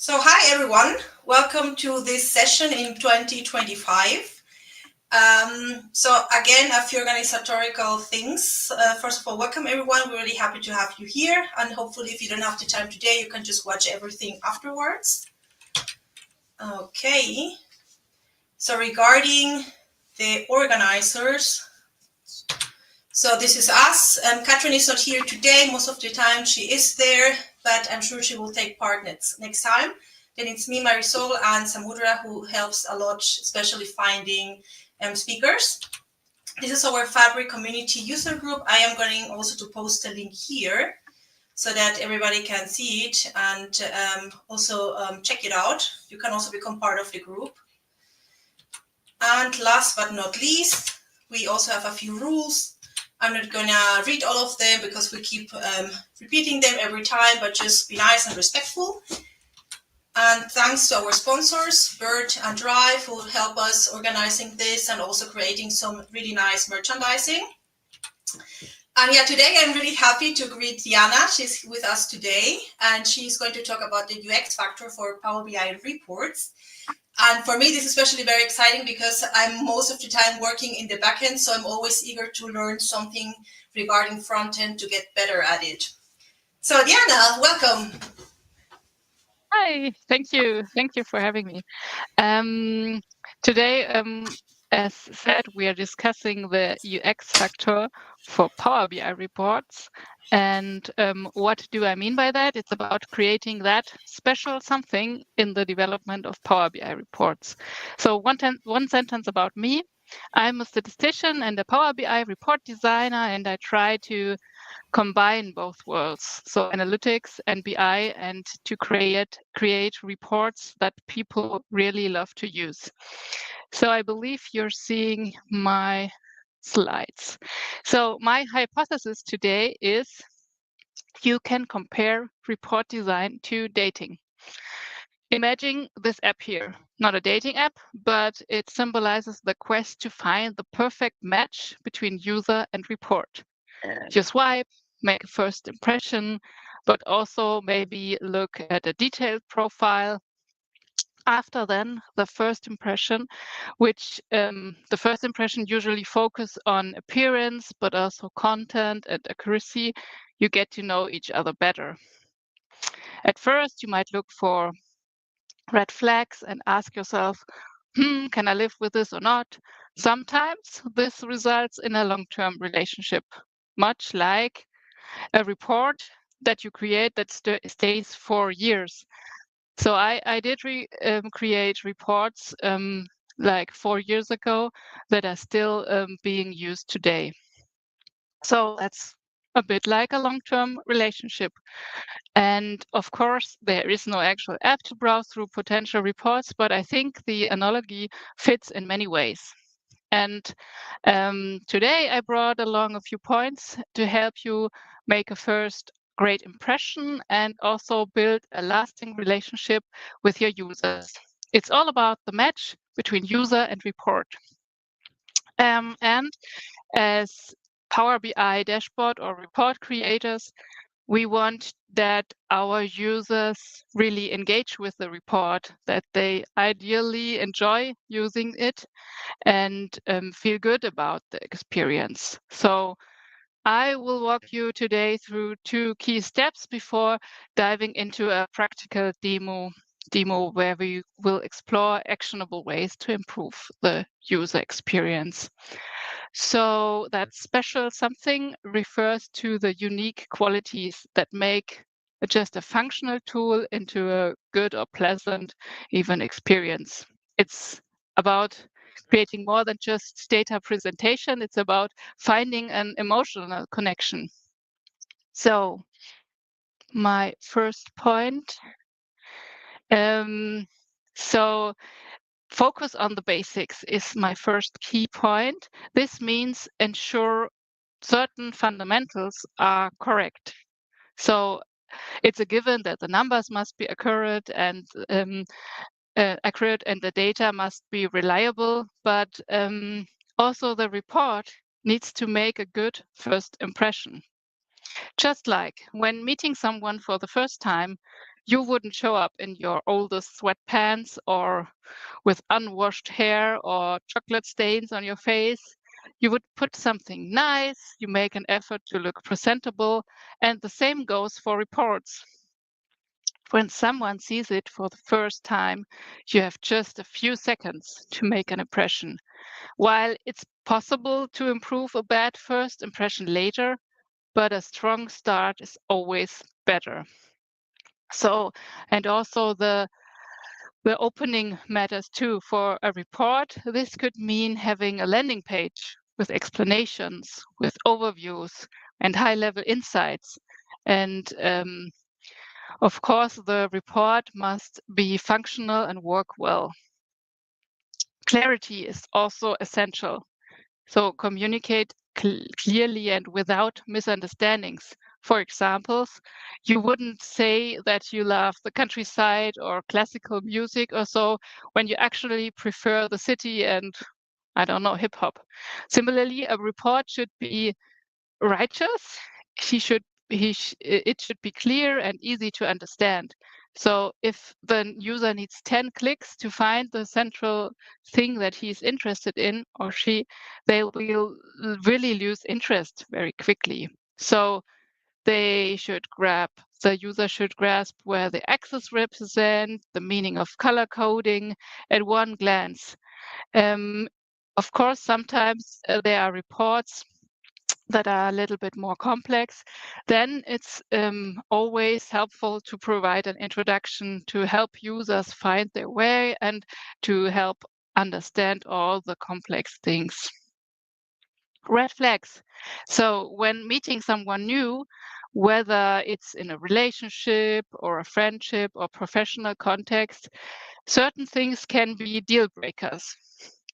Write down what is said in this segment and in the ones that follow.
So hi everyone, welcome to this session in 2025. So again, a few organizational things. First of all, welcome everyone. We're really happy to have you here, and hopefully if you don't have the time today, you can just watch everything afterwards. Okay, so regarding the organizers, so this is us. Katrin is not here today. Most of the time she is there, but I'm sure she will take part next time. Then it's me, Marisol, and Samudra, who helps a lot, especially finding speakers. This is our Fabric community user group. I am going also to post a link here so that everybody can see it and also check it out. You can also become part of the group. And last but not least, we also have a few rules. I'm not gonna read all of them because we keep repeating them every time, but just be nice and respectful. And thanks to our sponsors, Bird and Drive, who help us organizing this and also creating some really nice merchandising. And yeah, today I'm really happy to greet Diana. She's with us today, and she's going to talk about the UX factor for Power BI reports. And for me, this is especially very exciting because I'm most of the time working in the backend, so I'm always eager to learn something regarding front-end to get better at it. So Diana, welcome. Hi, thank you. Thank you for having me. Today, as said, we are discussing the UX factor for Power BI reports. And what do I mean by that? It's about creating that special something in the development of Power BI reports. So one sentence about me. I'm a statistician and a Power BI report designer, and I try to combine both worlds, so analytics and BI, and to create reports that people really love to use. So I believe you're seeing my slides. So my hypothesis today is you can compare report design to dating. Imagine this app here, not a dating app, but it symbolizes the quest to find the perfect match between user and report. You swipe, make a first impression, but also maybe look at a detailed profile. After then, the first impression, which the first impression usually focus on appearance, but also content and accuracy. You get to know each other better. At first, you might look for red flags and ask yourself, can I live with this or not? Sometimes this results in a long-term relationship, much like a report that you create that stays for years. So I did create reports like 4 years ago that are still being used today. So that's a bit like a long-term relationship. And of course, there is no actual app to browse through potential reports, but I think the analogy fits in many ways. And today I brought along a few points to help you make a first great impression and also build a lasting relationship with your users. It's all about the match between user and report. And as Power BI dashboard or report creators, we want that our users really engage with the report, that they ideally enjoy using it and feel good about the experience. So I will walk you today through 2 key steps before diving into a practical demo where we will explore actionable ways to improve the user experience. So that special something refers to the unique qualities that make just a functional tool into a good or pleasant even experience. It's about creating more than just data presentation. It's about finding an emotional connection. So my first point. So focus on the basics is my first key point. This means ensure certain fundamentals are correct. So it's a given that the numbers must be accurate and the data must be reliable, but also the report needs to make a good first impression. Just like when meeting someone for the first time, you wouldn't show up in your oldest sweatpants or with unwashed hair or chocolate stains on your face. You would put something nice, you make an effort to look presentable, and the same goes for reports. When someone sees it for the first time, you have just a few seconds to make an impression. While it's possible to improve a bad first impression later, but a strong start is always better. So, and also the opening matters too. For a report, this could mean having a landing page with explanations, with overviews and high-level insights. And of course, the report must be functional and work well. Clarity is also essential. So communicate clearly and without misunderstandings. For examples, you wouldn't say that you love the countryside or classical music or so when you actually prefer the city and, I don't know, hip hop. Similarly, a report should be righteous. It should be clear and easy to understand. So if the user needs 10 clicks to find the central thing that he's interested in or she, they will really lose interest very quickly. So the user should grasp where the axes represent, the meaning of color coding at one glance. Of course, sometimes there are reports that are a little bit more complex, then it's always helpful to provide an introduction to help users find their way and to help understand all the complex things. Red flags. So when meeting someone new, whether it's in a relationship or a friendship or professional context, certain things can be deal breakers.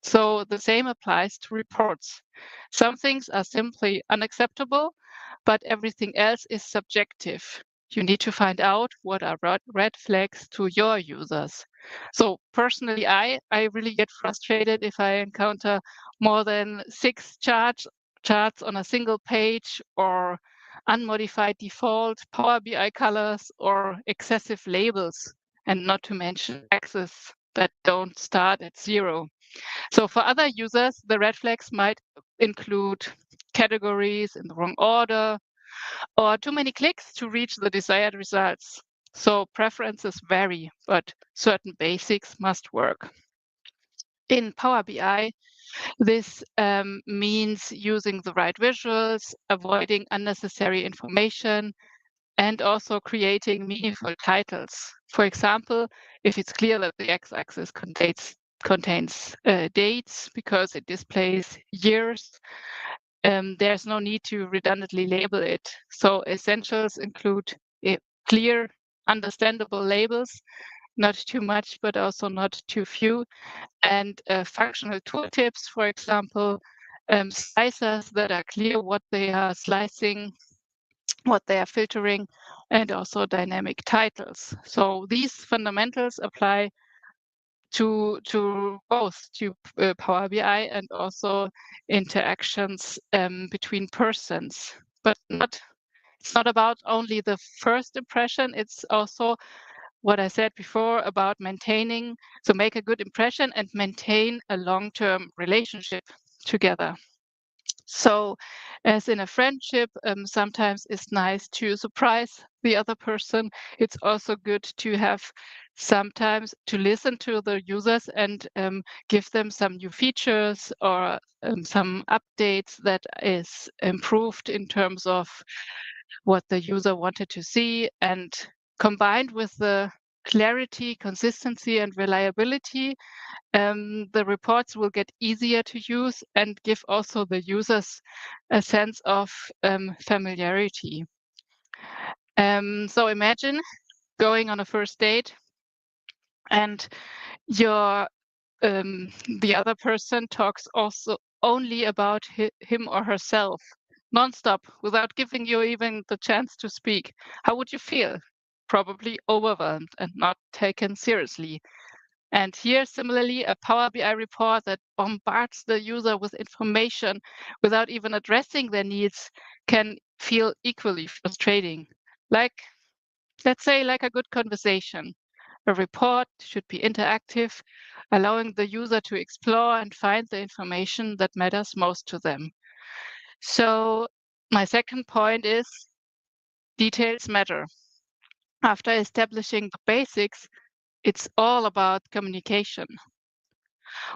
So the same applies to reports. Some things are simply unacceptable, but everything else is subjective. You need to find out what are red flags to your users. So personally, I really get frustrated if I encounter more than 6 charts on a single page or unmodified default Power BI colors or excessive labels, and not to mention axes that don't start at 0. So for other users, the red flags might include categories in the wrong order or too many clicks to reach the desired results. So preferences vary, but certain basics must work. In Power BI, this means using the right visuals, avoiding unnecessary information, and also creating meaningful titles. For example, if it's clear that the x-axis contains dates because it displays years, there's no need to redundantly label it. So essentials include clear, understandable labels, not too much, but also not too few, and functional tooltips, for example, slicers that are clear what they are slicing, what they are filtering, and also dynamic titles. So these fundamentals apply to both to Power BI and also interactions between persons. But it's not about only the first impression, it's also what I said before about maintaining, so make a good impression and maintain a long-term relationship together. So as in a friendship, sometimes it's nice to surprise the other person. It's also good to have sometimes to listen to the users and give them some new features or some updates that is improved in terms of what the user wanted to see, and combined with the clarity, consistency, and reliability, the reports will get easier to use and give also the users a sense of familiarity. So imagine going on a first date and your the other person talks also only about him or herself nonstop without giving you even the chance to speak. How would you feel? Probably overwhelmed and not taken seriously. And here, similarly, a Power BI report that bombards the user with information without even addressing their needs can feel equally frustrating. Like let's say like a good conversation. A report should be interactive, allowing the user to explore and find the information that matters most to them. So my second point is details matter. After establishing the basics, it's all about communication.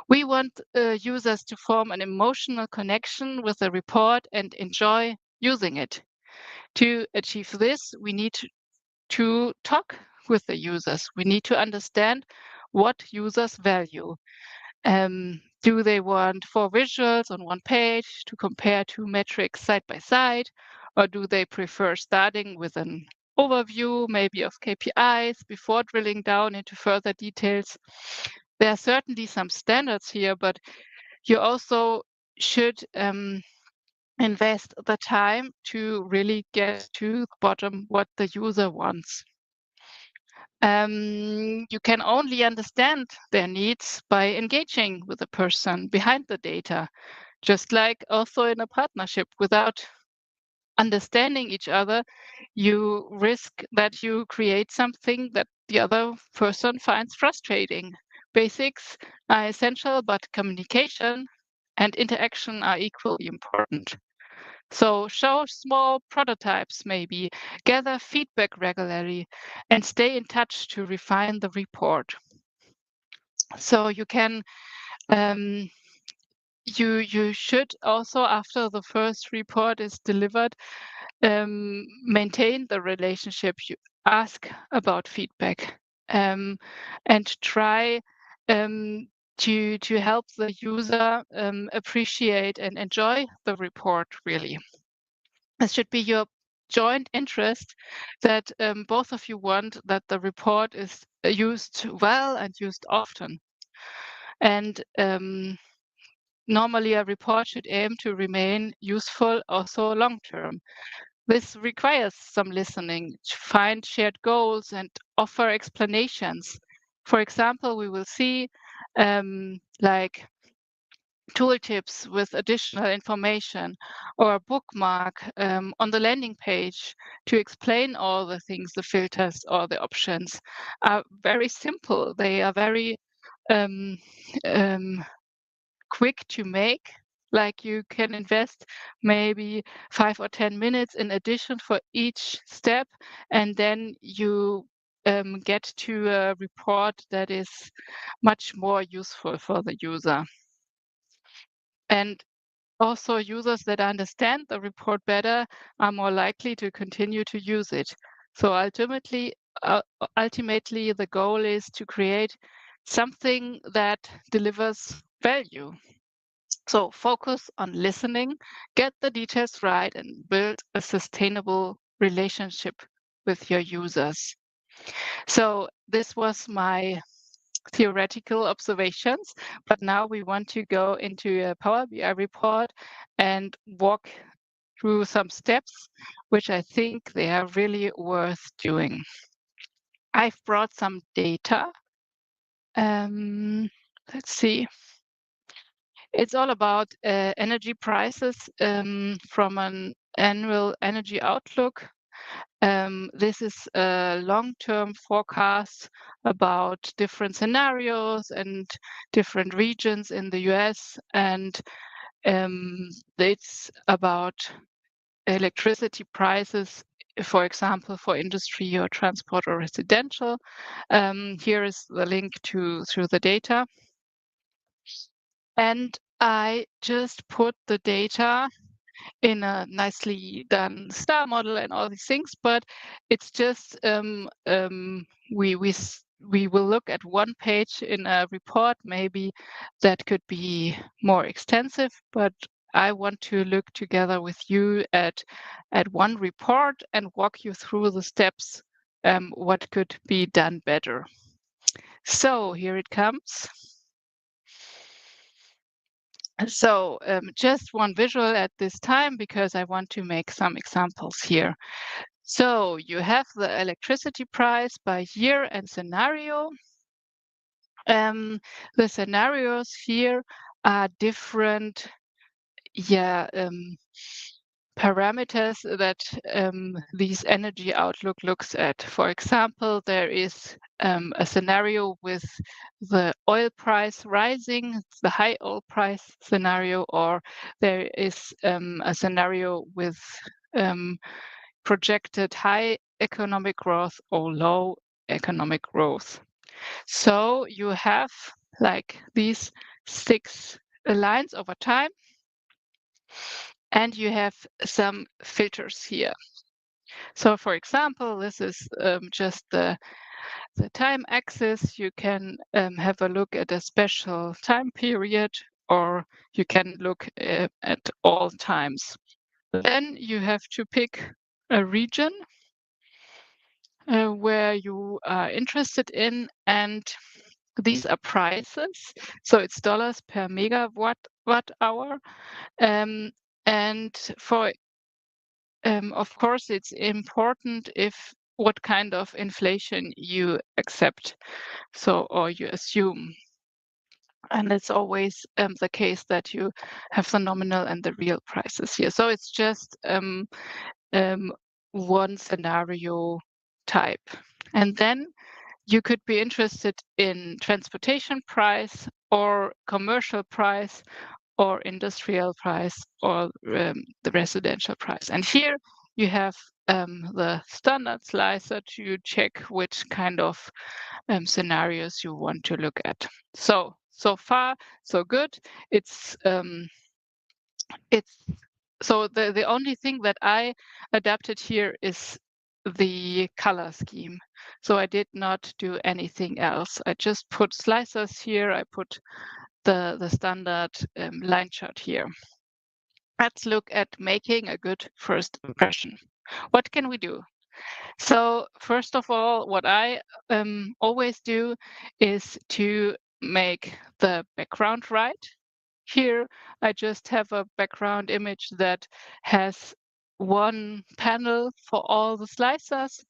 We want users to form an emotional connection with the report and enjoy using it. To achieve this, we need to talk with the users. We need to understand what users value. Do they want 4 visuals on one page to compare 2 metrics side by side? Or do they prefer starting with an overview, maybe of KPIs, before drilling down into further details? There are certainly some standards here, but you also should invest the time to really get to the bottom what the user wants. You can only understand their needs by engaging with the person behind the data, just like also in a partnership. Without understanding each other, you risk that you create something that the other person finds frustrating. Basics are essential, but communication and interaction are equally important. So show small prototypes maybe, gather feedback regularly, and stay in touch to refine the report. So you can you should also, after the first report is delivered, maintain the relationship. You ask about feedback and try to help the user appreciate and enjoy the report really. It should be your joint interest that both of you want that the report is used well and used often. And normally a report should aim to remain useful also long term. This requires some listening to find shared goals and offer explanations. For example, we will see like tooltips with additional information or a bookmark on the landing page to explain all the things, the filters or the options are very simple. They are very um, um, quick to make. Like you can invest maybe 5 or 10 minutes in addition for each step, and then you get to a report that is much more useful for the user. And also, users that understand the report better are more likely to continue to use it. So ultimately, the goal is to create something that delivers value. So focus on listening, get the details right, and build a sustainable relationship with your users. So this was my theoretical observations, but now we want to go into a Power BI report and walk through some steps, which I think they are really worth doing. I've brought some data. Let's see. It's all about energy prices from an annual energy outlook. This is a long-term forecast about different scenarios and different regions in the US, and it's about electricity prices, for example, for industry or transport or residential. Here is the link through the data. And I just put the data in a nicely done star model and all these things, but it's just we will look at one page in a report. Maybe that could be more extensive, but I want to look together with you at one report and walk you through the steps what could be done better. So here it comes. So just one visual at this time because I want to make some examples here. So you have the electricity price by year and scenario. The scenarios here are different parameters that these energy outlook looks at. For example, there is a scenario with the oil price rising, it's the high oil price scenario, or there is a scenario with projected high economic growth or low economic growth. So you have like these 6 lines over time, and you have some filters here. So for example, this is just the time axis. You can have a look at a special time period, or you can look at all times. Then you have to pick a region where you are interested in, and these are prices. So it's dollars per megawatt hour. And for of course, it's important if what kind of inflation you accept, so or you assume. And it's always the case that you have the nominal and the real prices here. So it's just one scenario type. And then you could be interested in transportation price or commercial price or industrial price or the residential price. And here you have the standard slicer to check which kind of scenarios you want to look at. So far, so good. It's so the only thing that I adapted here is the color scheme. So I did not do anything else. I just put slicers here. I put the standard line chart here. Let's look at making a good first impression. What can we do? So first of all, what I always do is to make the background right. Here, I just have a background image that has one panel for all the slicers.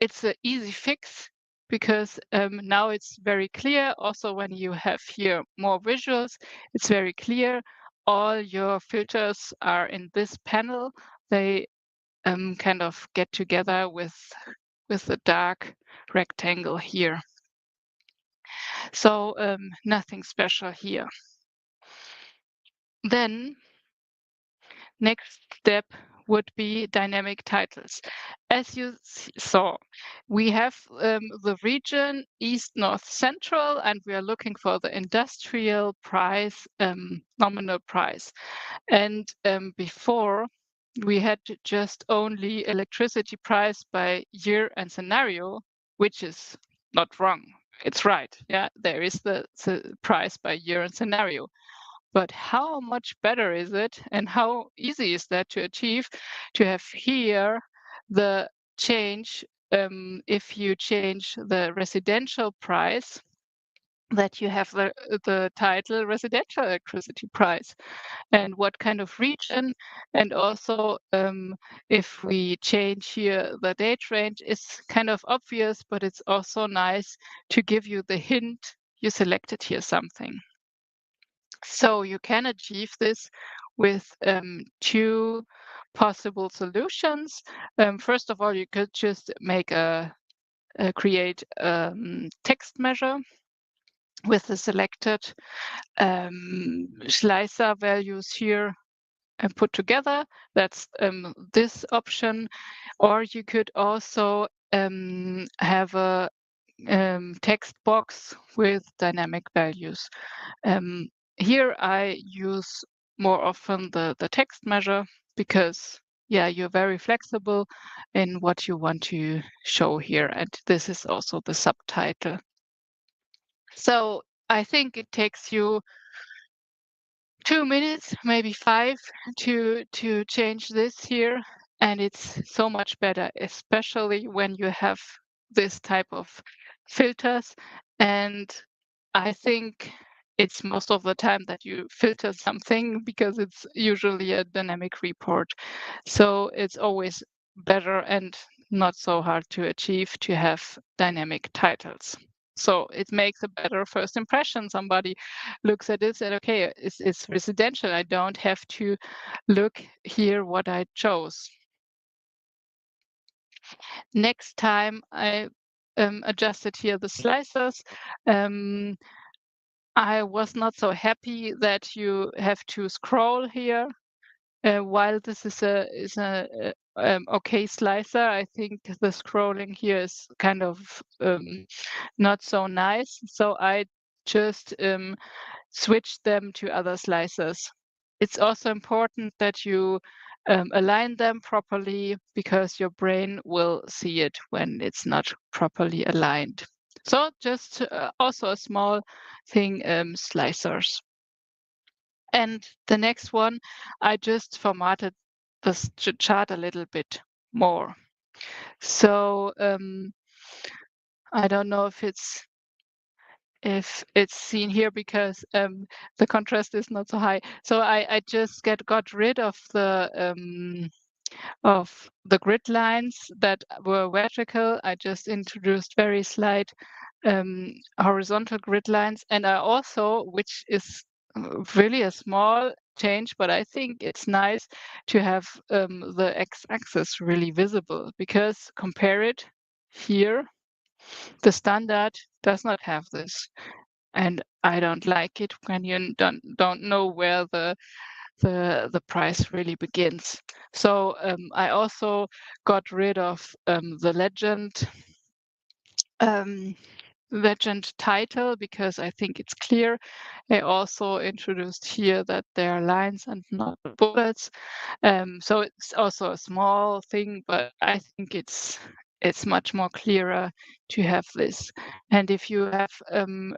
It's an easy fix because now it's very clear. Also, when you have here more visuals, it's very clear. All your filters are in this panel. They kind of get together with the dark rectangle here. So nothing special here. Then next step would be dynamic titles. As you saw, we have the region East, North, Central, and we are looking for the industrial price, nominal price. And before, we had just only electricity price by year and scenario, which is not wrong. It's right. Yeah, there is the price by year and scenario. But how much better is it, and how easy is that to achieve, to have here the change if you change the residential price, that you have the title residential electricity price, and what kind of region, and also if we change here the date range, is kind of obvious, but it's also nice to give you the hint you selected here something. So you can achieve this with 2 possible solutions. First of all, you could just make create text measure with the selected slicer values here and put together. That's this option. Or you could also have a text box with dynamic values. Here I use more often the text measure because, yeah, you're very flexible in what you want to show here. And this is also the subtitle. So I think it takes you 2 minutes, maybe 5, to change this here. And it's so much better, especially when you have this type of filters. And I think it's most of the time that you filter something because it's usually a dynamic report. So it's always better and not so hard to achieve to have dynamic titles. So it makes a better first impression. Somebody looks at it and okay, it's residential. I don't have to look here what I chose. Next time I adjusted here the slicers. I was not so happy that you have to scroll here. While this is a okay slicer, I think the scrolling here is kind of not so nice. So I just switched them to other slicers. It's also important that you align them properly because your brain will see it when it's not properly aligned. So just also a small thing, slicers. And the next one, I just formatted this chart a little bit more. So I don't know if it's seen here because the contrast is not so high. So I just got rid of the grid lines that were vertical. I just introduced very slight horizontal grid lines, and I also, which is really a small change, but I think it's nice to have the x-axis really visible, because compare it here, the standard does not have this, and I don't like it when you don't know where the price really begins. So I also got rid of the legend title because I think it's clear. I also introduced here that there are lines and not bullets. So it's also a small thing, but I think it's much more clearer to have this. And if you have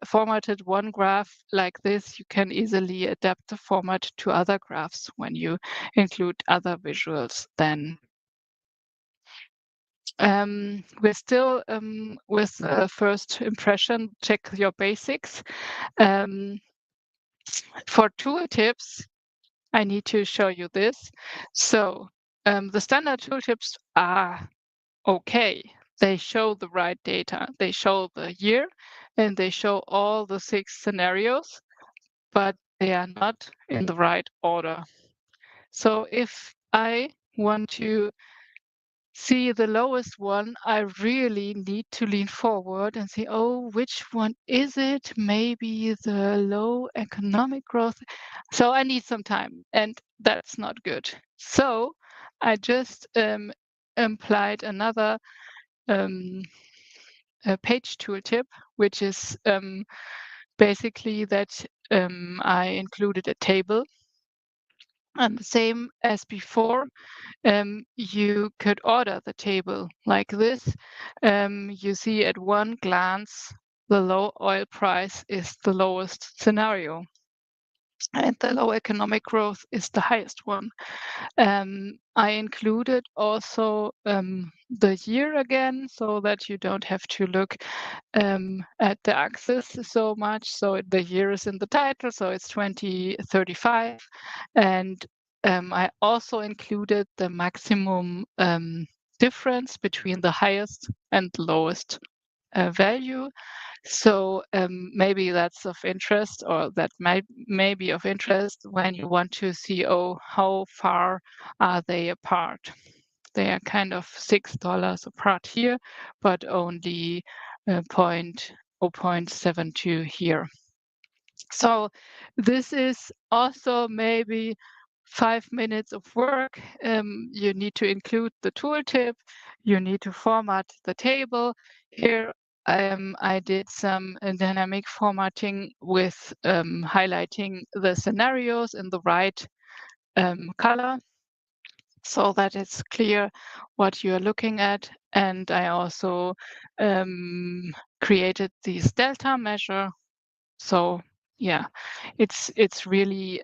formatted one graph like this, you can easily adapt the format to other graphs when you include other visuals then. We're still with first impression, check your basics. For tooltips, I need to show you this. So the standard tooltips are okay. They show the right data. They show the year and they show all the 6 scenarios, but they are not in the right order. So if I want to see the lowest one, I really need to lean forward and see, oh, which one is it? Maybe the low economic growth. So I need some time, and that's not good. So I just applied another page tooltip, which is basically that I included a table. And the same as before, you could order the table like this. You see at one glance, the low oil price is the lowest scenario, and the low economic growth is the highest one. I included also the year again, so that you don't have to look at the axis so much. So the year is in the title, so it's 2035. And I also included the maximum difference between the highest and lowest value. So maybe that's of interest, or that may be of interest when you want to see, oh, how far are they apart? They are kind of $6 apart here, but only 0.72 here. So this is also maybe 5 minutes of work. You need to include the tooltip. You need to format the table. Here I did some dynamic formatting with highlighting the scenarios in the right color, so that it's clear what you're looking at. And I also created this delta measure. So yeah, it's really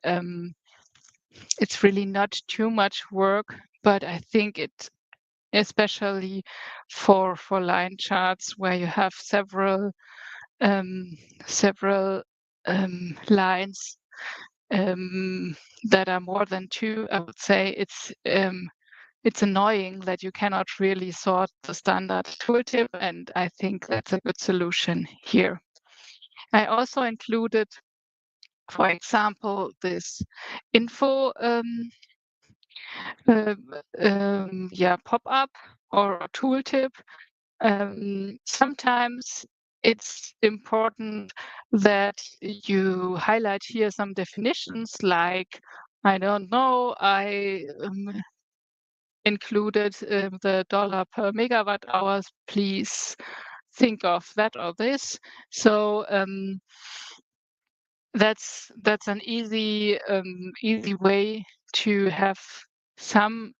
not too much work, but I think it, especially for line charts where you have several lines that are more than 2, I would say it's it's annoying that you cannot really sort the standard tooltip, and I think that's a good solution here. I also included, for example, this info pop-up or a tooltip. Sometimes it's important that you highlight here some definitions like, I don't know, I included the dollar per megawatt hours, please think of that or this. So that's an easy way to have some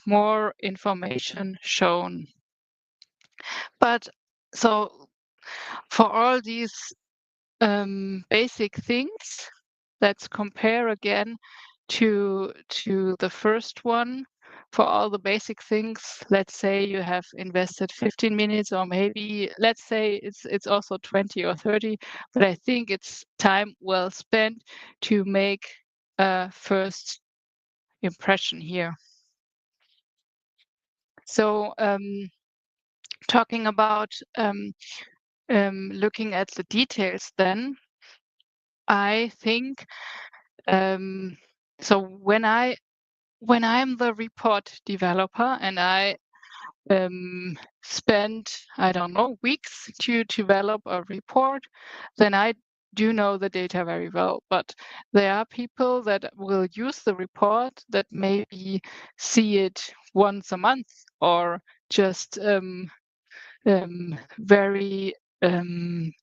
more information shown. But so for all these basic things, let's compare again to the first one. For all the basic things, let's say you have invested 15 minutes, or maybe let's say it's also 20 or 30, but I think it's time well spent to make a first impression here. So talking about looking at the details, then I think so when I'm the report developer and I spend, I don't know, weeks to develop a report, then I do know the data very well. But there are people that will use the report that maybe see it once a month or just very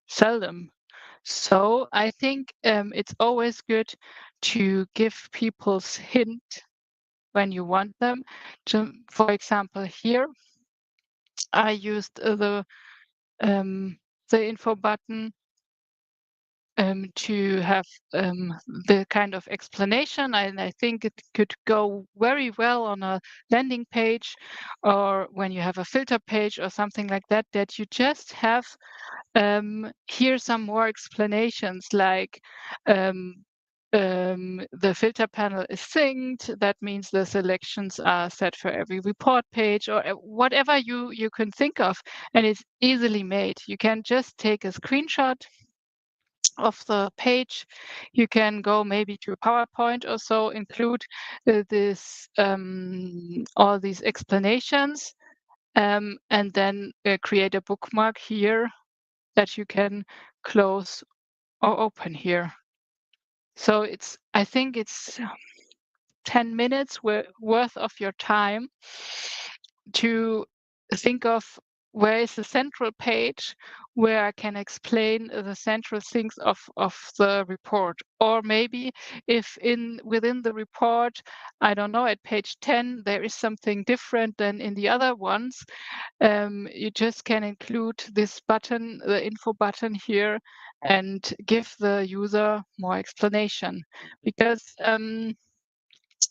seldom. So I think it's always good to give people's hint when you want them. For example, here I used the info button to have the kind of explanation, and I think it could go very well on a landing page or when you have a filter page or something like that, that you just have here some more explanations like the filter panel is synced. That means the selections are set for every report page or whatever you can think of, and it's easily made. You can just take a screenshot of the page. You can go maybe to a PowerPoint or so, include all these explanations, and then create a bookmark here that you can close or open here. So I think it's 10 minutes worth of your time to think of where is the central page where I can explain the central things of the report. Or maybe if within the report, I don't know, at page 10, there is something different than in the other ones, you just can include this button, the info button here, and give the user more explanation. Because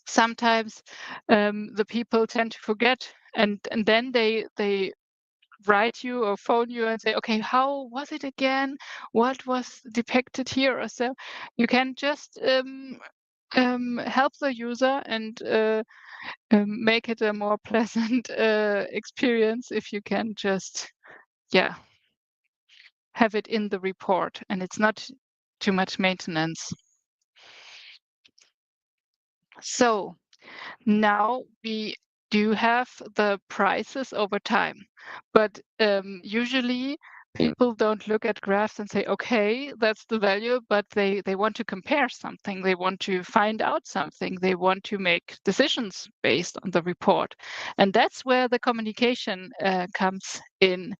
sometimes the people tend to forget, and then they write you or phone you and say, okay, how was it again? What was depicted here? Or so you can just help the user and make it a more pleasant experience if you can just, have it in the report and it's not too much maintenance. So now we do have the prices over time, but usually people don't look at graphs and say, okay, that's the value, but they want to compare something. They want to find out something. They want to make decisions based on the report. And that's where the communication comes in,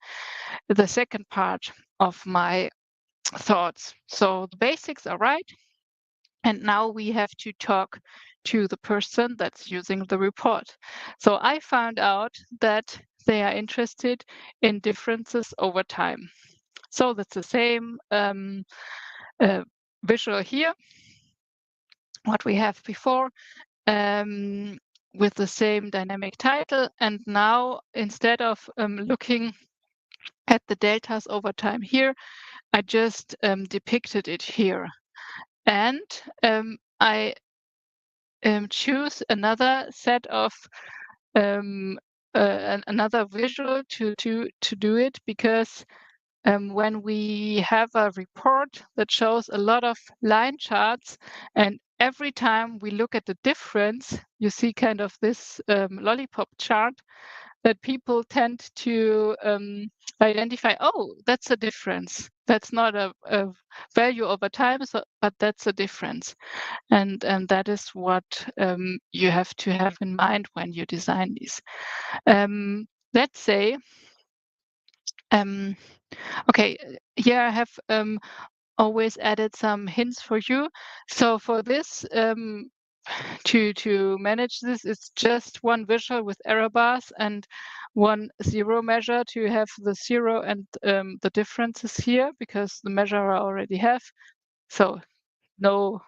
the second part of my thoughts. So the basics are right. And now we have to talk to the person that's using the report. So I found out that they are interested in differences over time. So that's the same visual here, what we have before, with the same dynamic title. And now instead of looking at the deltas over time here, I just depicted it here. And I choose another set of another visual to do it, because when we have a report that shows a lot of line charts, and every time we look at the difference, you see kind of this lollipop chart, that people tend to identify, oh, that's a difference. That's not a value over time, but that's a difference. And that is what you have to have in mind when you design these. Let's say, okay, here I have always added some hints for you. So for this, to manage this, it's just one visual with error bars and one zero measure to have the zero and the differences here, because the measure I already have. So no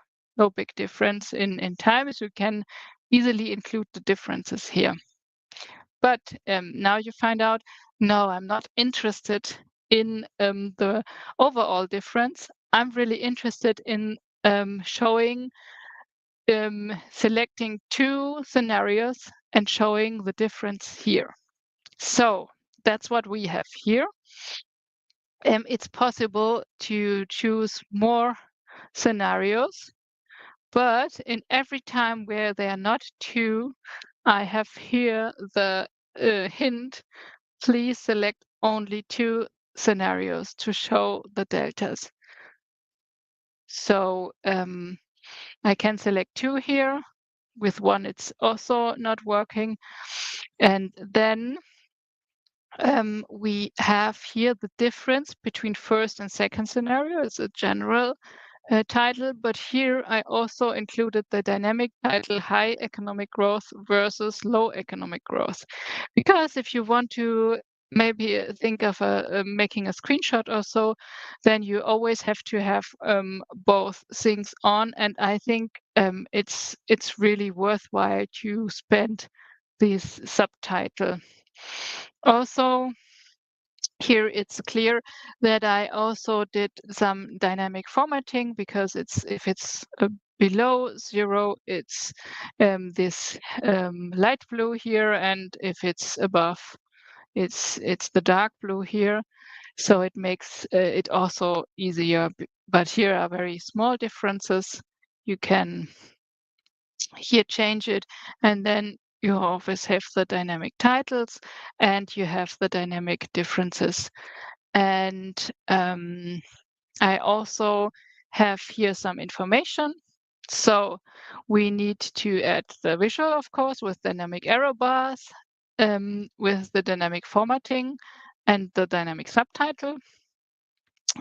big difference in time, so you can easily include the differences here. But now you find out, no, I'm not interested in the overall difference. I'm really interested in showing, selecting two scenarios and showing the difference here. So that's what we have here. It's possible to choose more scenarios, but in every time where they are not two, I have here the hint, please select only two scenarios to show the deltas. So I can select two here. With one, it's also not working. And then we have here the difference between first and second scenario. It's a general title, but here I also included the dynamic title, high economic growth versus low economic growth. Because if you want to maybe think of making a screenshot or so, then you always have to have both things on. And I think it's really worthwhile to spend this subtitle. Also, here it's clear that I also did some dynamic formatting, because if it's below zero, it's this light blue here, and if it's above, it's the dark blue here. So it makes it also easier. But here are very small differences. You can here change it, and then you always have the dynamic titles and you have the dynamic differences. And I also have here some information. So we need to add the visual, of course, with dynamic arrow bars, with the dynamic formatting and the dynamic subtitle.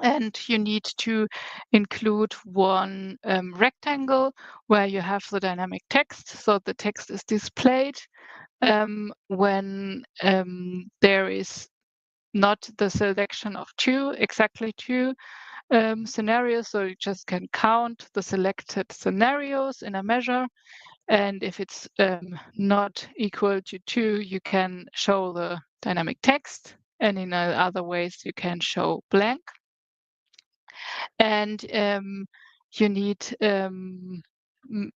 And you need to include one rectangle where you have the dynamic text. So the text is displayed when there is not the selection of exactly two scenarios. So you just can count the selected scenarios in a measure. And if it's not equal to 2, you can show the dynamic text. And in other ways, you can show blank. And you need,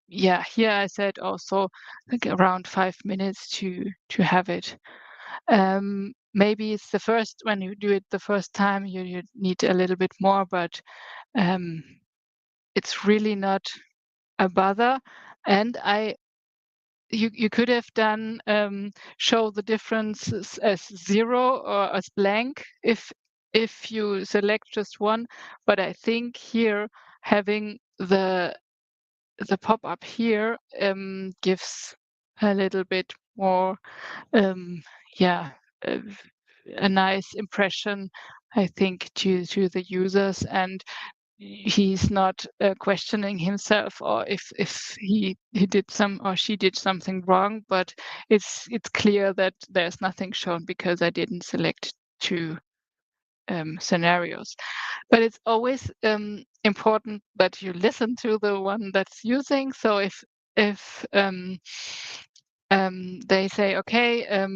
here I said also like around 5 minutes to have it. Maybe it's when you do it the first time, you need a little bit more, but it's really not a bother. And you could have done show the differences as 0 or as blank if you select just one, but I think here having the pop-up here gives a little bit more a nice impression, I think, to the users, and he's not questioning himself or if he did or she did something wrong, but it's clear that there's nothing shown because I didn't select two scenarios. But it's always important that you listen to the one that's using. So if they say, okay,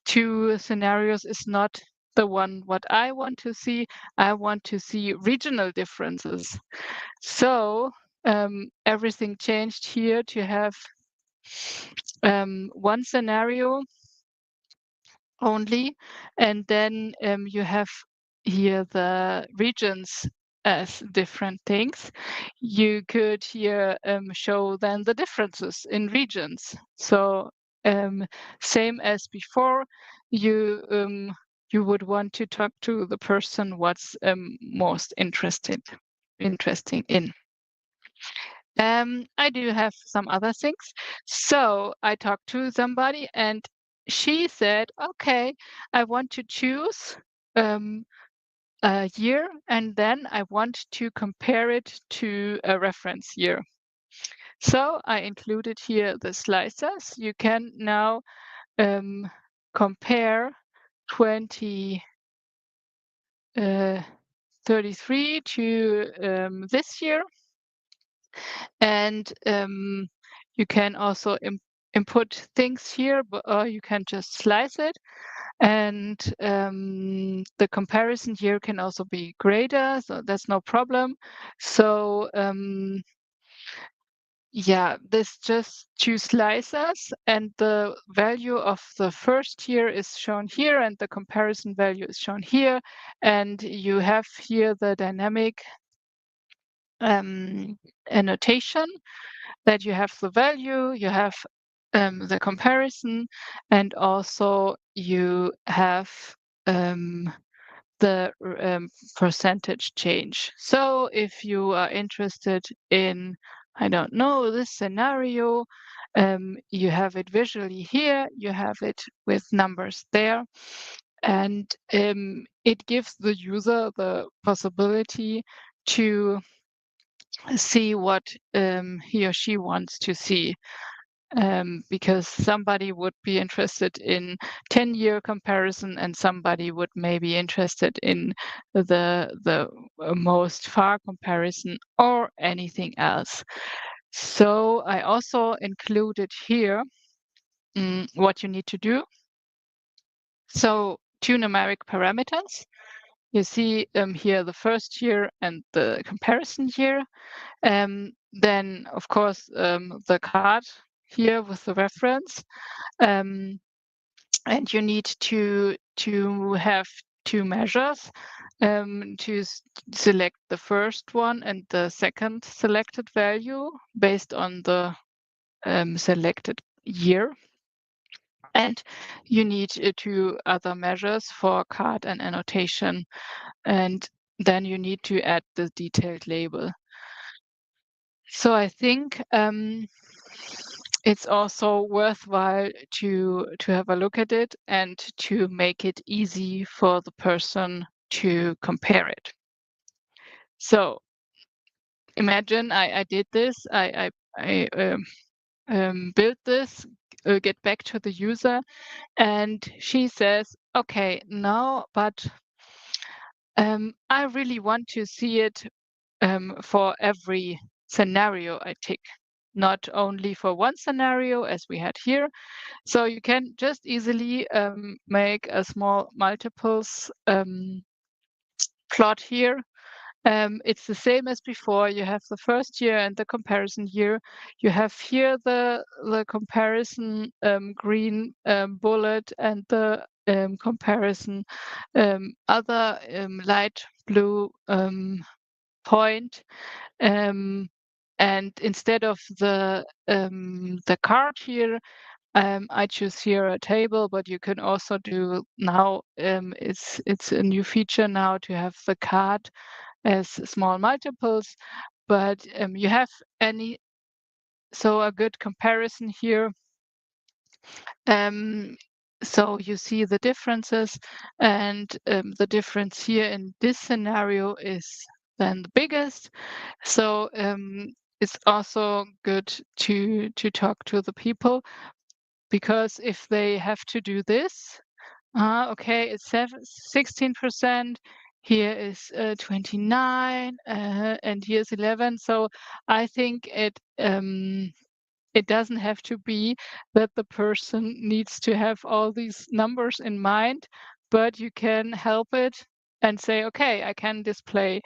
two scenarios is not the one what I want to see. I want to see regional differences. So everything changed here to have one scenario only, and then you have here the regions as different things. You could here show then the differences in regions. So same as before, you would want to talk to the person what's most interesting in. I do have some other things. So I talked to somebody and she said, okay, I want to choose a year and then I want to compare it to a reference year. So I included here the slicers. You can now compare 2033 to this year. And you can also input things here, or you can just slice it. And the comparison here can also be greater, so that's no problem. So yeah, this just two slicers, and the value of the first year is shown here, and the comparison value is shown here. And you have here the dynamic annotation that you have the value, you have the comparison, and also you have the percentage change. So if you are interested in, I don't know, this scenario, you have it visually here, you have it with numbers there, and it gives the user the possibility to see what he or she wants to see. Because somebody would be interested in 10-year comparison and somebody would maybe interested in the most far comparison or anything else. So I also included here what you need to do. So two numeric parameters. You see here the first year and the comparison year. Then, of course, the card here with the reference. And you need to have two measures to select the first one and the second selected value based on the selected year. And you need two other measures for card and annotation. And then you need to add the detailed label. So I think it's also worthwhile to have a look at it and to make it easy for the person to compare it. So imagine I did this, I built this, get back to the user, and she says, okay, no, but I really want to see it for every scenario I tick, not only for one scenario as we had here. So you can just easily make a small multiples plot here. It's the same as before. You have the first year and the comparison year. You have here the comparison green bullet and the comparison other light blue point. And instead of the card here, I choose here a table, but you can also do now, it's a new feature now to have the card as small multiples, but you have so a good comparison here. So you see the differences, and the difference here in this scenario is then the biggest. So it's also good to talk to the people, because if they have to do this, okay, it's 16%, here is 29, and here's 11. So I think it doesn't have to be that the person needs to have all these numbers in mind, but you can help it and say, okay, I can display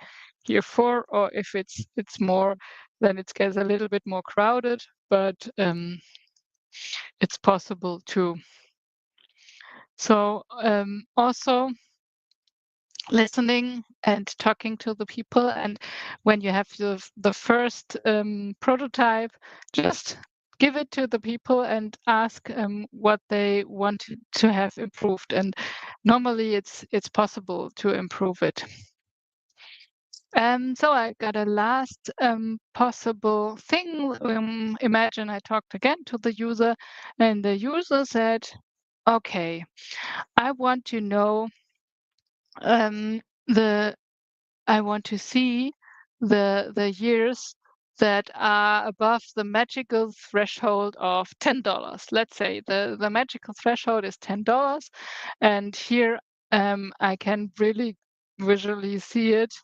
here 4, or if it's more then it gets a little bit more crowded, but it's possible too. So also listening and talking to the people, and when you have the first prototype, just give it to the people and ask what they want to have improved, and normally it's possible to improve it. So I got a last possible thing. Imagine I talked again to the user, and the user said, okay, I want to know the I want to see the years that are above the magical threshold of $10. Let's say the magical threshold is $10, and here I can really visually see it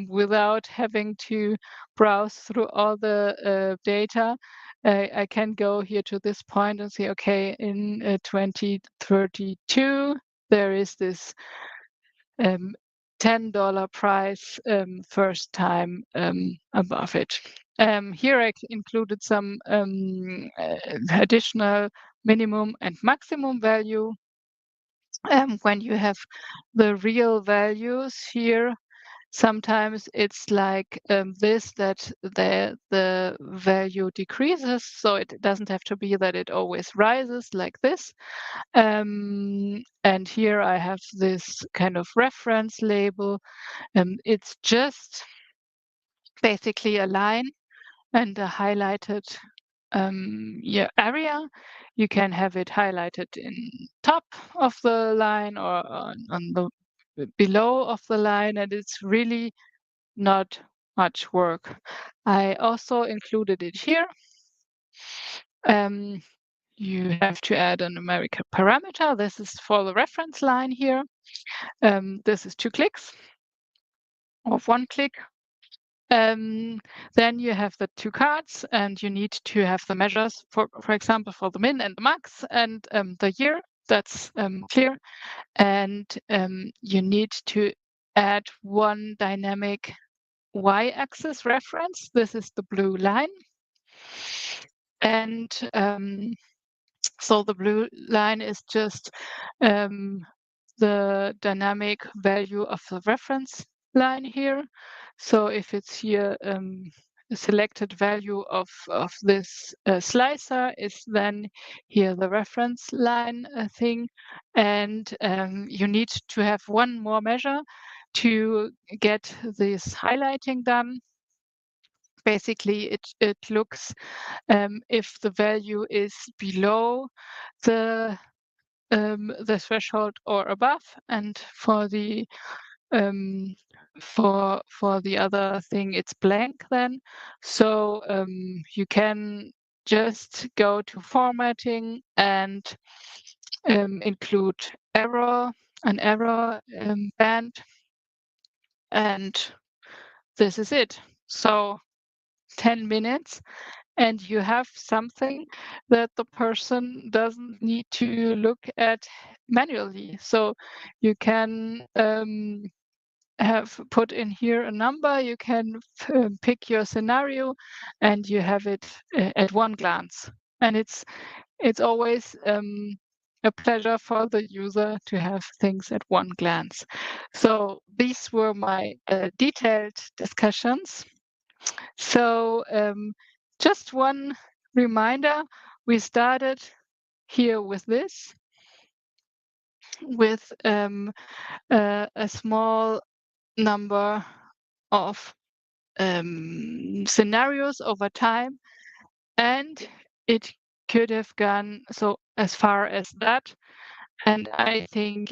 without having to browse through all the data. I can go here to this point and say, okay, in 2032 there is this $10 price first time above it. Here I included some additional minimum and maximum value. When you have the real values here, sometimes it's like this, that the value decreases. So it doesn't have to be that it always rises like this. And here I have this kind of reference label. It's just basically a line and a highlighted area. You can have it highlighted in top of the line or on the below of the line, and it's really not much work. I also included it here. You have to add a numerical parameter. This is for the reference line here. This is 2 clicks or 1 click. Then you have the 2 cards, and you need to have the measures, for example, for the min and the max, and the year. That's clear. And you need to add one dynamic y-axis reference. This is the blue line. And so the blue line is just the dynamic value of the reference line here. So if it's here, a selected value of this slicer is then here the reference line thing. And you need to have one more measure to get this highlighting done. Basically, it looks if the value is below the threshold or above, and for the for the other thing it's blank then. So you can just go to formatting and include an error band, and this is it. So 10 minutes, and you have something that the person doesn't need to look at manually. So you can have put in here a number, you can pick your scenario, and you have it at one glance. And it's always a pleasure for the user to have things at one glance. So these were my detailed discussions. So just one reminder, we started here with this, with a small number of scenarios over time, and it could have gone so as far as that. And I think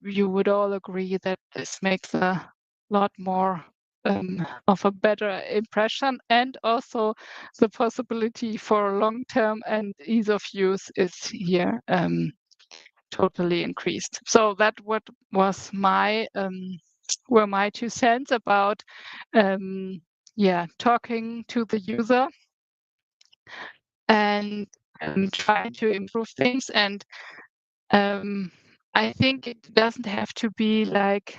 you would all agree that this makes a lot more of a better impression, and also the possibility for long-term and ease of use is here totally increased. So that what was my were my 2 cents about talking to the user and trying to improve things. And I think it doesn't have to be like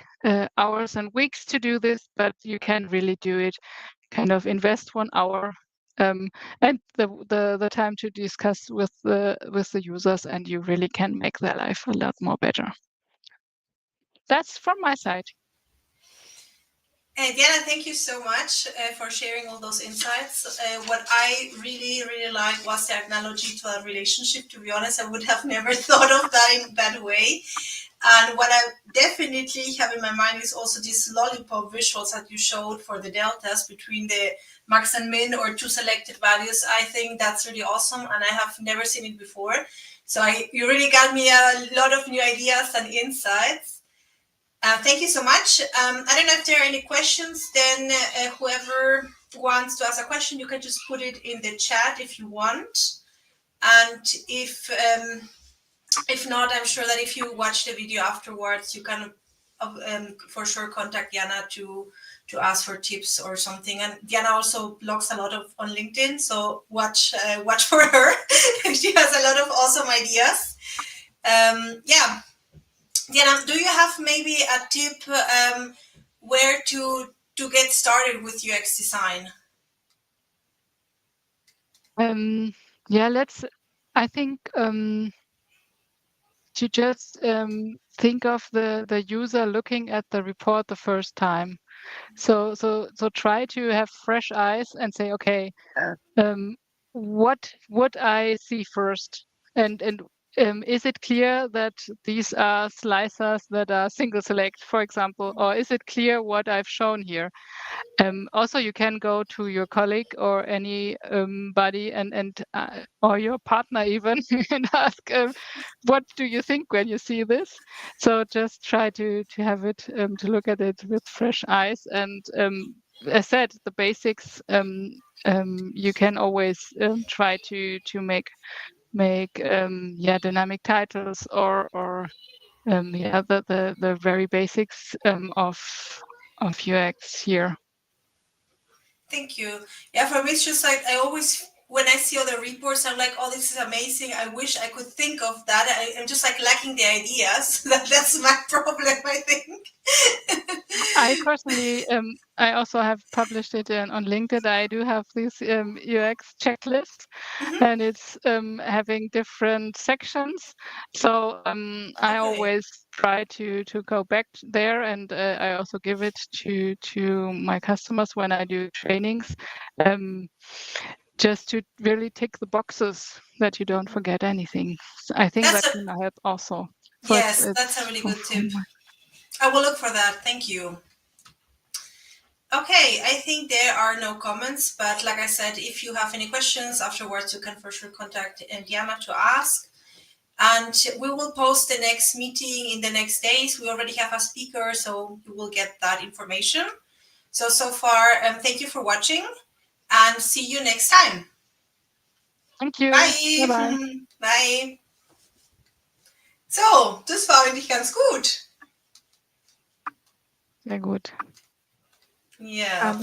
hours and weeks to do this, but you can really do it kind of invest 1 hour and the time to discuss with the users, and you really can make their life a lot more better. That's from my side. And Diana, thank you so much for sharing all those insights. What I really, really liked was the analogy to a relationship. To be honest, I would have never thought of that in that way. And what I definitely have in my mind is also these lollipop visuals that you showed for the deltas between the max and min or two selected values. I think that's really awesome, and I have never seen it before. So you really got me a lot of new ideas and insights. Thank you so much. I don't know if there are any questions. Then whoever wants to ask a question, you can just put it in the chat if you want. And if not, I'm sure that if you watch the video afterwards, you can for sure contact Diana to ask for tips or something. And Diana also blogs a lot on LinkedIn, so watch for her. She has a lot of awesome ideas. Yeah. Diana, do you have maybe a tip where to get started with UX design? Yeah, I think to just think of the user looking at the report the first time. So try to have fresh eyes and say, okay, what would I see first? And is it clear that these are slicers that are single select, for example, or is it clear what I've shown here? Also, you can go to your colleague or anybody and or your partner even and ask, what do you think when you see this? So just try to have it to look at it with fresh eyes. And as said, the basics you can always try to make dynamic titles or the very basics of UX here. Thank you. Yeah, for me, it's just like I always, when I see other reports, I'm like, oh, this is amazing. I wish I could think of that. I'm just like lacking the ideas. That's my problem, I think. I personally, I also have published it on LinkedIn. I do have this UX checklist, and it's having different sections. So I always try to go back there, and I also give it to my customers when I do trainings, just to really tick the boxes that you don't forget anything. So I think that can help also. So yes, that's a really good tip. I will look for that. Thank you. Okay, I think there are no comments, but like I said, if you have any questions afterwards, you can for sure contact Diana to ask. And we will post the next meeting in the next days. We already have a speaker, so you will get that information. So far, thank you for watching, and see you next time. Thank you. Bye. Bye. Bye. So, das war eigentlich ganz gut. Sehr gut. Ja.